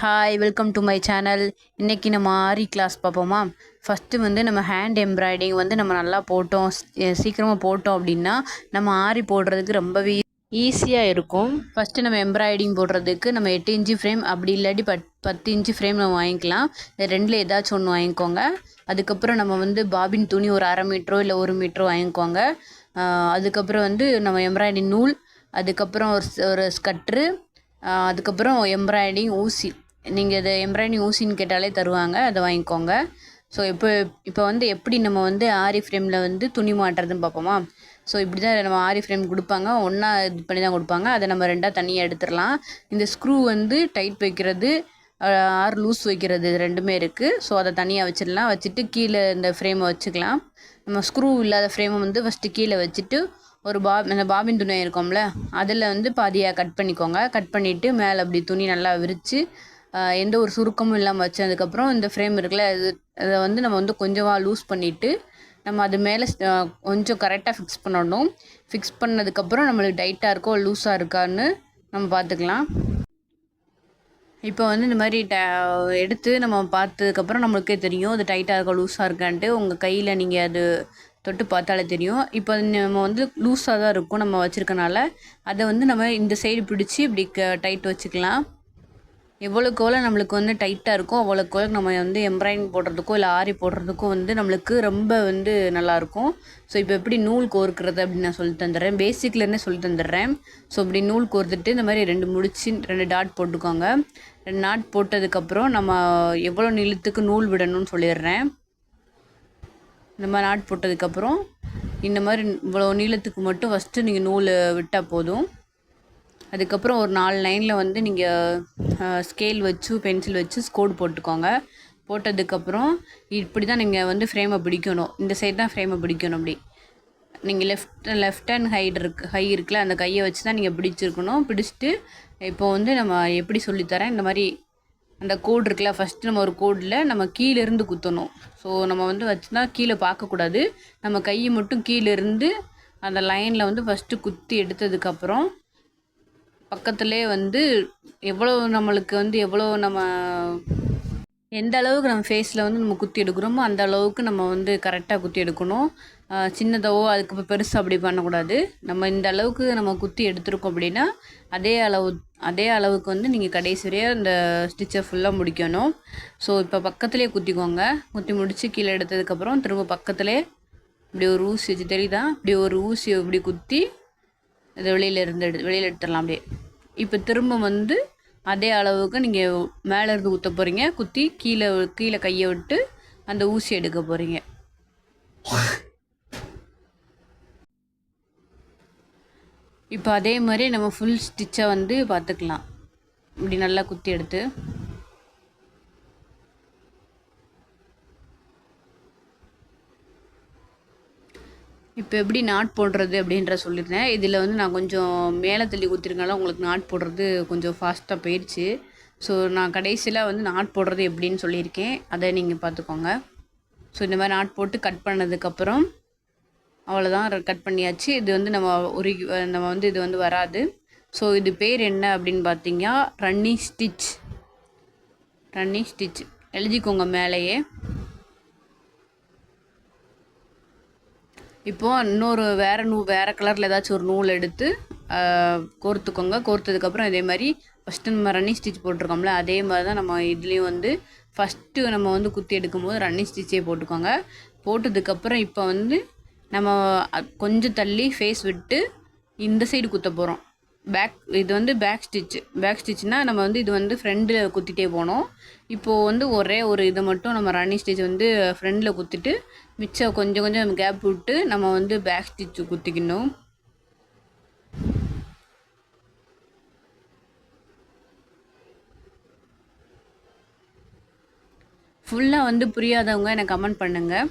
Hi welcome to my channel. இன்றைக்கி நம்ம ஆரி class பார்ப்போமா. ஃபஸ்ட்டு வந்து நம்ம ஹேண்ட் எம்ப்ராய்டிங் வந்து நம்ம நல்லா போட்டோம், சீக்கிரமாக போட்டோம் அப்படின்னா நம்ம ஆரி போடுறதுக்கு ரொம்பவே ஈஸியாக இருக்கும். ஃபஸ்ட்டு நம்ம எம்ப்ராய்டிங் போடுறதுக்கு நம்ம 8 இன்ச்சு ஃப்ரேம் அப்படி இல்லாட்டி 10 இன்ச்சு ஃப்ரேம் நம்ம வாங்கிக்கலாம். ரெண்டில் ஏதாச்சும் ஒன்று வாங்கிக்கோங்க. அதுக்கப்புறம் நம்ம வந்து பாபின் துணி ஒரு 1/2 மீட்டரோ இல்லை 1 மீட்டரோ வாங்கிக்கோங்க. அதுக்கப்புறம் வந்து நம்ம எம்ப்ராய்டிஙங் நூல், அதுக்கப்புறம் ஒரு ஸ்கட்ரு, அதுக்கப்புறம் எம்ப்ராய்டிங் ஊசி. நீங்கள் இதை எம்ப்ராய்டிங் ஊசின்னு கேட்டாலே தருவாங்க, அதை வாங்கிக்கோங்க. ஸோ இப்போ வந்து எப்படி நம்ம வந்து ஆரி ஃப்ரேமில் வந்து துணி மாட்டுறதுன்னு பார்ப்போமா. ஸோ இப்படி தான் நம்ம ஆரி ஃப்ரேம் கொடுப்பாங்க, ஒன்றா இது பண்ணி தான் கொடுப்பாங்க. அதை நம்ம ரெண்டாக தனியாக எடுத்துடலாம். இந்த ஸ்க்ரூ வந்து டைட் வைக்கிறது ஆர் லூஸ் வைக்கிறது இது ரெண்டுமே இருக்குது. ஸோ அதை தனியாக வச்சிடலாம். வச்சுட்டு கீழே இந்த ஃப்ரேமை வச்சுக்கலாம். நம்ம ஸ்க்ரூ இல்லாத ஃப்ரேமை வந்து ஃபஸ்ட்டு கீழே வச்சுட்டு அந்த பாபின் துணி இருக்கும்ல, அதில் வந்து பாதியாக கட் பண்ணிக்கோங்க. கட் பண்ணிவிட்டு மேலே அப்படி துணி நல்லா விரித்து எந்த ஒரு சுருக்கமும் இல்லாமல் வச்சதுக்கப்புறம் இந்த ஃப்ரேம் இருக்குல்ல, அதை வந்து நம்ம வந்து கொஞ்சமாக லூஸ் பண்ணிவிட்டு நம்ம அது மேலே கொஞ்சம் கரெக்டாக ஃபிக்ஸ் பண்ணணும். ஃபிக்ஸ் பண்ணதுக்கப்புறம் நம்மளுக்கு டைட்டாக இருக்கோ லூஸாக இருக்கான்னு நம்ம பார்த்துக்கலாம். இப்போ வந்து இந்த மாதிரி எடுத்து நம்ம பார்த்ததுக்கப்புறம் நம்மளுக்கே தெரியும் அது டைட்டாக இருக்கா லூஸாக இருக்கான்ட்டு. உங்கள் கையில் நீங்கள் அது தொட்டு பார்த்தாலே தெரியும். இப்போ நம்ம வந்து லூஸாக தான் இருக்கும் நம்ம வச்சுருக்கனால, அதை வந்து நம்ம இந்த சைடு பிடிச்சி இப்படி டைட் வச்சுக்கலாம். எவ்வளோக்கு எவ்வளோ நம்மளுக்கு வந்து டைட்டாக இருக்கோ அவ்வளோக்கு எவ்வளோ நம்ம வந்து எம்ப்ராய்டிங் போடுறதுக்கோ இல்லை ஆரி போடுறதுக்கோ வந்து நம்மளுக்கு ரொம்ப வந்து நல்லாயிருக்கும். ஸோ இப்போ எப்படி நூல் கோர்க்கிறது அப்படின்னு நான் சொல்லி தந்துடுறேன், பேசிக்லேருந்தே சொல்லி தந்துடுறேன். ஸோ இப்படி நூல் கோர்த்துட்டு இந்த மாதிரி 2 டாட் போட்டுக்கோங்க. 2 நாட் போட்டதுக்கப்புறம் நம்ம எவ்வளோ நீளத்துக்கு நூல் விடணும்னு சொல்லிடுறேன். இந்த மாதிரி நாட் போட்டதுக்கப்புறம் இந்த மாதிரி இவ்வளோ நீளத்துக்கு மட்டும் ஃபஸ்ட்டு நீங்கள் நூல் விட்டால் போதும். அதுக்கப்புறம் ஒரு 4 லைனில் வந்து நீங்கள் ஸ்கேல் வச்சு பென்சில் வச்சு ஸ்கோடு போட்டுக்கோங்க. போட்டதுக்கப்புறம் இப்படி தான் நீங்கள் வந்து ஃப்ரேமை பிடிக்கணும். இந்த சைடு தான் ஃப்ரேமை பிடிக்கணும். அப்படி நீங்கள் லெஃப்ட் ஹேண்ட் ஹை இருக்குல்ல, அந்த கையை வச்சு தான் நீங்கள் பிடிச்சிருக்கணும். பிடிச்சிட்டு இப்போ வந்து நம்ம எப்படி சொல்லித்தரேன், இந்த மாதிரி அந்த கோடு இருக்குல்ல, ஃபஸ்ட்டு நம்ம ஒரு கோடில் நம்ம கீழேருந்து குத்தணும். ஸோ நம்ம வந்து வச்சுனா கீழே பார்க்கக்கூடாது, நம்ம கையை மட்டும் கீழேருந்து அந்த லைனில் வந்து ஃபஸ்ட்டு குத்தி எடுத்ததுக்கப்புறம் பக்கத்துலேயே வந்து எவ்வளோ நம்ம எந்த அளவுக்கு நம்ம ஃபேஸில் வந்து நம்ம குத்தி எடுக்கிறோமோ அந்த அளவுக்கு நம்ம வந்து கரெக்டாக குத்தி எடுக்கணும். சின்னதாவோ அதுக்கு பெருசாக அப்படி பண்ணக்கூடாது. நம்ம இந்த அளவுக்கு நம்ம குத்தி எடுத்துருக்கோம் அப்படின்னா அதே அளவுக்கு வந்து நீங்கள் கடைசி வரையாக இந்த ஸ்டிச்சை ஃபுல்லாக முடிக்கணும். ஸோ இப்போ பக்கத்துலேயே குத்திக்கோங்க. குத்தி முடித்து கீழே எடுத்ததுக்கப்புறம் திரும்ப பக்கத்துலேயே இப்படி ஒரு ஊசி வச்சு தெரியுதா, இப்படி ஒரு ஊசியை இப்படி குத்தி இதை வெளியில் எடுத்துடலாம் அப்படியே. இப்போ திரும்ப வந்து அதே அளவுக்கு நீங்கள் மேலே இருந்து குத்த போகிறீங்க. குத்தி கீழே கையை விட்டு அந்த ஊசி எடுக்க போகிறீங்க. இப்போ அதே மாதிரி நம்ம ஃபுல் ஸ்டிச்சை வந்து பார்த்துக்கலாம். இப்படி நல்லா குத்தி எடுத்து இப்போ எப்படி நாட் போடுறது அப்படின்ற சொல்லியிருந்தேன். இதில் வந்து நான் கொஞ்சம் மேலே தள்ளி குத்திருக்கனால உங்களுக்கு நாட் போடுறது கொஞ்சம் ஃபாஸ்ட்டாக போயிடுச்சு. ஸோ நான் கடைசியில் வந்து நாட் போடுறது எப்படின்னு சொல்லியிருக்கேன், அதை நீங்கள் பார்த்துக்கோங்க. ஸோ இந்த மாதிரி நாட் போட்டு கட் பண்ணதுக்கப்புறம் அவ்வளோதான், கட் பண்ணியாச்சு. இது வந்து நம்ம வந்து இது வந்து வராது. ஸோ இது பேர் என்ன அப்படின்னு பார்த்தீங்கன்னா ரன்னிங் ஸ்டிச் எழுதிக்கோங்க மேலேயே. இப்போது இன்னொரு வேறு கலரில் ஏதாச்சும் ஒரு நூல் எடுத்து கோர்த்துக்கோங்க. கோர்த்ததுக்கப்புறம் இதே மாதிரி ஃபஸ்ட்டு நம்ம ரன்னிங் ஸ்டிச் போட்டிருக்கோம்ல, அதே மாதிரி தான் நம்ம இதுலேயும் வந்து ஃபஸ்ட்டு நம்ம வந்து குத்தி எடுக்கும்போது ரன்னிங் ஸ்டிச்சே போட்டுக்கோங்க. போட்டதுக்கப்புறம் இப்போ வந்து நம்ம கொஞ்சம் தள்ளி ஃபேஸ் விட்டு இந்த சைடு குத்த போகிறோம். இது வந்து பேக் ஸ்டிச்னால் நம்ம வந்து இது வந்து ஃப்ரண்டில் குத்திட்டே போனோம். இப்போது வந்து ஒரே ஒரு இதை மட்டும் நம்ம ரன்னிங் ஸ்டிச் வந்து ஃப்ரண்டில் குத்திட்டு மிச்சம் கொஞ்சம் நம்ம கேப் விட்டு நம்ம வந்து பேக் ஸ்டிச்சு குத்திக்கணும். ஃபுல்லாக வந்து புரியாதவங்க எனக்கு கமெண்ட் பண்ணுங்கள்.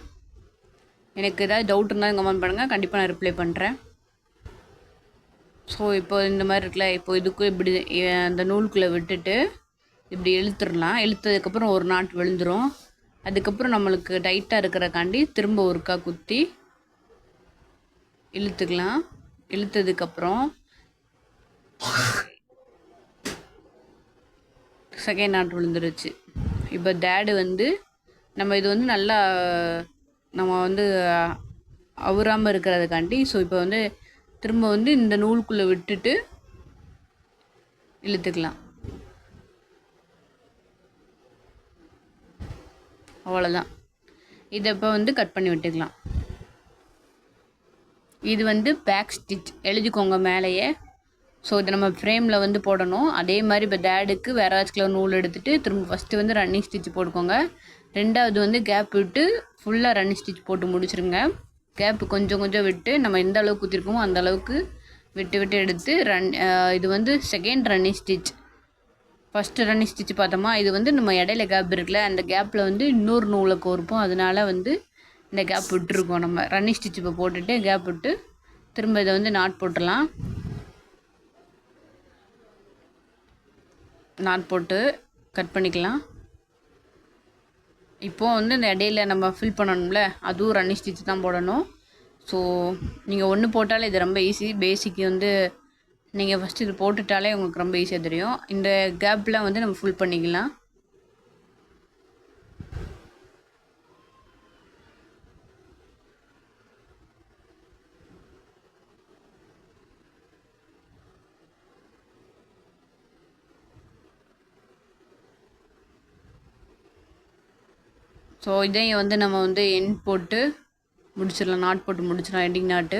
எனக்கு ஏதாவது டவுட் இருந்தாலும் கமெண்ட் பண்ணுங்கள், கண்டிப்பாக நான் ரிப்ளை பண்ணுறேன். ஸோ இப்போ இந்த மாதிரி இருக்குல்ல, இப்போ இதுக்கு இப்படி அந்த நூலுக்குள்ளே விட்டுட்டு இப்படி இழுத்துடலாம். இழுத்ததுக்கப்புறம் ஒரு நாட் விழுந்துடும். அதுக்கப்புறம் நம்மளுக்கு டைட்டாக இருக்கிறக்காண்டி திரும்ப ஒருக்கா குத்தி இழுத்துக்கலாம். இழுத்ததுக்கப்புறம் செகண்ட் நாட் விழுந்துருச்சு. இப்போ டேடு வந்து நம்ம இது வந்து நல்லா நம்ம வந்து அவுறாமல் இருக்கிறதுக்காண்டி ஸோ இப்போ வந்து திரும்ப வந்து இந்த நூலுக்குள்ளே விட்டுட்டு இழுத்துக்கலாம். அவ்வளோதான். இதை இப்போ வந்து கட் பண்ணி விட்டுக்கலாம். இது வந்து பேக் ஸ்டிச் எழுதிக்கோங்க மேலேயே. ஸோ இதை நம்ம ஃப்ரேமில் வந்து போடணும். அதே மாதிரி இப்போ டேடுக்கு வேறு ஏதாச்சும் நூல் எடுத்துகிட்டு திரும்ப ஃபஸ்ட்டு வந்து ரன்னிங் ஸ்டிச் போட்டுக்கோங்க. ரெண்டாவது வந்து கேப் விட்டு ஃபுல்லாக ரன்னிங் ஸ்டிச் போட்டு முடிச்சுருங்க. கேப்பு கொஞ்சம் கொஞ்சம் விட்டு நம்ம எந்த அளவுக்கு குத்திருக்கோமோ அந்த அளவுக்கு விட்டு விட்டு எடுத்து இது வந்து second running stitch. First running stitch பார்த்தோமா, இது வந்து நம்ம இடையில கேப் இருக்குல்ல, அந்த கேப்பில் வந்து இன்னொரு நூலை கோர்ப்போம். அதனால வந்து இந்த கேப் விட்டுருக்கோம். நம்ம ரன்னிங் ஸ்டிச் இப்போ போட்டுட்டு கேப் விட்டு திரும்ப இதை வந்து நாட் போட்டுடலாம். நாட் போட்டு கட் பண்ணிக்கலாம். இப்போது வந்து இந்த இடையில நம்ம ஃபில் பண்ணணும்ல, அதுவும் ரன்னிங் ஸ்டிச் தான் போடணும். ஸோ நீங்கள் ஒன்று போட்டாலே இது ரொம்ப ஈஸி. பேசிக் வந்து நீங்கள் ஃபஸ்ட்டு இது போட்டுட்டாலே உங்களுக்கு ரொம்ப ஈஸியாக தெரியும். இந்த கேப்பில் வந்து நம்ம ஃபுல் பண்ணிக்கலாம். ஸோ இதையும் வந்து நம்ம வந்து எண்ட் போட்டு முடிச்சிடலாம். நாட் போட்டு முடிச்சிடலாம், எண்டிங் நாட்டு.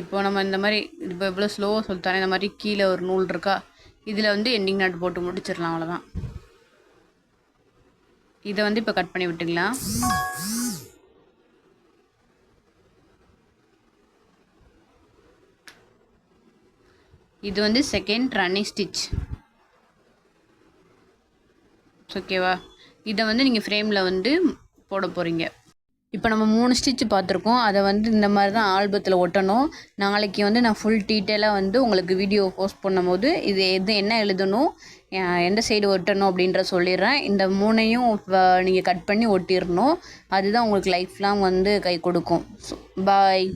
இப்போ நம்ம இந்த மாதிரி இப்போ எவ்வளோ ஸ்லோவாக சொல்லித்தானே, இந்த மாதிரி கீழே ஒரு நூல் இருக்கா, இதில் வந்து எண்டிங் நாட் போட்டு முடிச்சிடலாம். அவ்வளோதான். இதை வந்து இப்போ கட் பண்ணி விட்டுக்கலாம். இது வந்து செகண்ட் ரன்னிங் ஸ்டிச். ஓகேவா? இதை வந்து நீங்கள் ஃப்ரேமில் வந்து போட போகிறீங்க. இப்போ நம்ம 3 ஸ்டிச் பார்த்துருக்கோம். அதை வந்து இந்த மாதிரி தான் ஆல்பத்தில் ஒட்டணும். நாளைக்கு வந்து நான் ஃபுல் டீட்டெயிலாக வந்து உங்களுக்கு வீடியோ போஸ்ட் பண்ணும்போது இது என்ன எழுதணும், எந்த சைடு ஒட்டணும் அப்படின்ற சொல்லிடுறேன். இந்த 3ஐயும் நீங்கள் கட் பண்ணி ஒட்டிடணும். அதுதான் உங்களுக்கு லைஃப் லாங் வந்து கை கொடுக்கும். So bye.